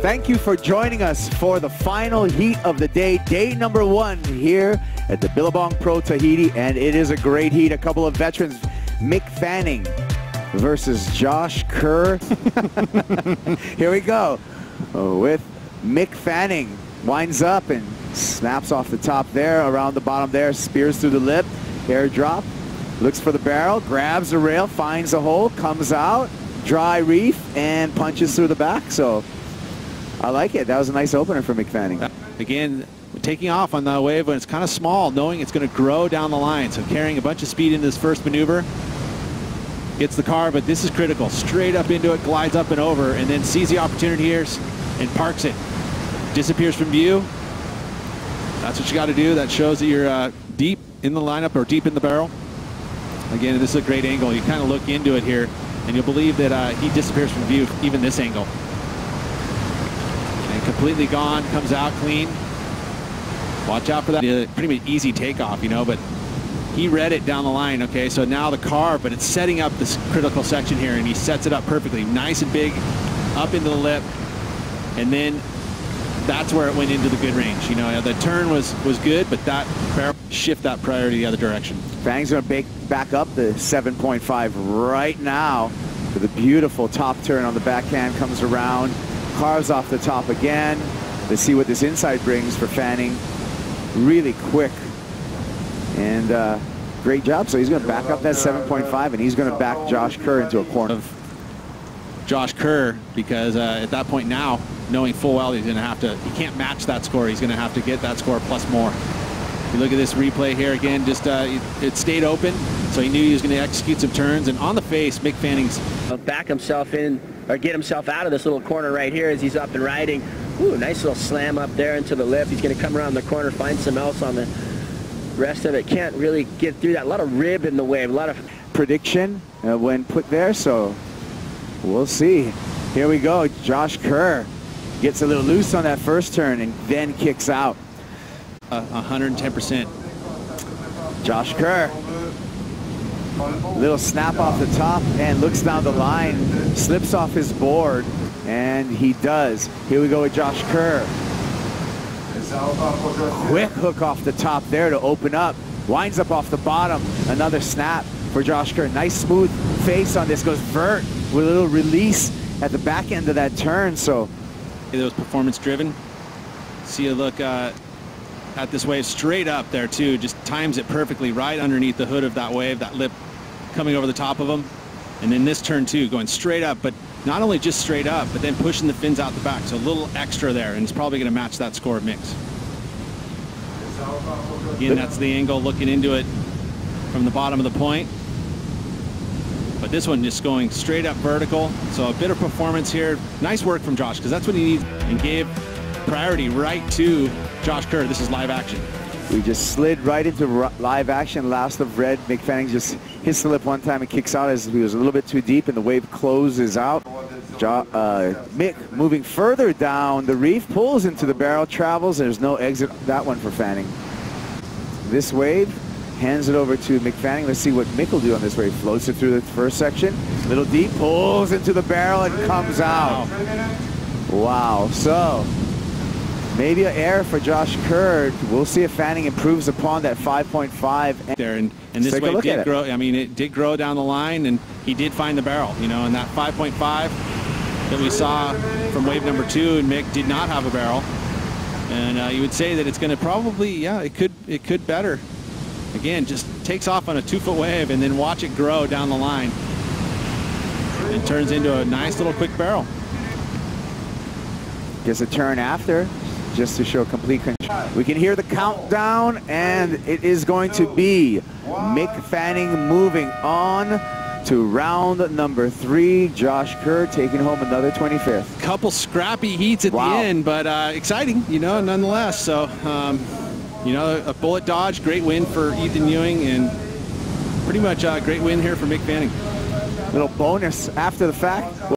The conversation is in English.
Thank you for joining us for the final heat of the day, day number 1 here at the Billabong Pro Tahiti, and it is a great heat. A couple of veterans, Mick Fanning versus Josh Kerr. Here we go with Mick Fanning. Winds up and snaps off the top there, around the bottom there, spears through the lip, air drop, looks for the barrel, grabs the rail, finds a hole, comes out, dry reef, and punches through the back. So I like it. That was a nice opener for Mick Fanning. Again, taking off on the wave when it's kind of small, knowing it's going to grow down the line. So carrying a bunch of speed into this first maneuver. Gets the car, but this is critical. Straight up into it, glides up and over, and then sees the opportunity here and parks it. Disappears from view. That's what you got to do. That shows that you're deep in the lineup or deep in the barrel. Again, this is a great angle. You kind of look into it here, and you'll believe that he disappears from view, even this angle. And completely gone, comes out clean. Watch out for that. Pretty much easy takeoff, you know, but he read it down the line. Okay, so now the car, but it's setting up this critical section here, and he sets it up perfectly. Nice and big, up into the lip, and then that's where it went into the good range. You know, the turn was good, but that barrel shift that priority the other direction. Fanning's going to back up the 7.5 right now with a beautiful top turn on the backhand, comes around, carves off the top again. Let's see what this inside brings for Fanning. Really quick and great job. So he's going to back up that 7.5, and he's going to back Josh Kerr into a corner. Josh Kerr, because at that point now, knowing full well he's going to have to, he can't match that score. He's going to have to get that score plus more. You look at this replay here again, just it stayed open, so he knew he was going to execute some turns, and on the face, Mick Fanning's back himself in, or get himself out of this little corner right here as he's up and riding. Ooh, nice little slam up there into the lip. He's going to come around the corner, find some else on the rest of it. Can't really get through that. A lot of rib in the wave, a lot of prediction when put there, so we'll see. Here we go. Josh Kerr gets a little loose on that first turn and then kicks out. 110%. Josh Kerr. Little snap off the top and looks down the line, slips off his board, and he does. Here we go with Josh Kerr. Quick hook off the top there to open up. Winds up off the bottom. Another snap for Josh Kerr. Nice smooth face on this. Goes vert with a little release at the back end of that turn. So it was performance driven. See a look at this wave straight up there too. Just times it perfectly right underneath the hood of that wave. That lip coming over the top of him. And then this turn too, going straight up, but not only just straight up, but then pushing the fins out the back. So a little extra there, and it's probably going to match that score of Mick's. Again, that's the angle, looking into it from the bottom of the point. But this one just going straight up vertical. So a bit of performance here. Nice work from Josh, because that's what he needs, and gave priority right to Josh Kerr. This is live action. We just slid right into live action. Last of red. Mick Fanning just hits the lip one time and kicks out as he was a little bit too deep, and the wave closes out. Mick moving further down the reef, pulls into the barrel, travels. There's no exit. That one for Fanning. This wave, hands it over to Mick Fanning. Let's see what Mick will do on this wave. Floats it through the first section, little deep, pulls into the barrel and comes out. Wow. So maybe an error for Josh Kerr. We'll see if Fanning improves upon that 5.5 there. And this wave did grow. I mean, it did grow down the line, and he did find the barrel. You know, and that 5.5 that we saw from wave number 2, and Mick did not have a barrel. And you would say that it's going to probably, yeah, it could better. Again, just takes off on a 2-foot wave, and then watch it grow down the line. It turns into a nice little quick barrel. Gets a turn after, just to show complete control. We can hear the countdown, and it is going to be Mick Fanning moving on to round number 3. Josh Kerr taking home another 25th. Couple scrappy heats at the end, but exciting, you know, nonetheless. So, you know, a bullet dodge, great win for Ethan Ewing, and pretty much a great win here for Mick Fanning. Little bonus after the fact.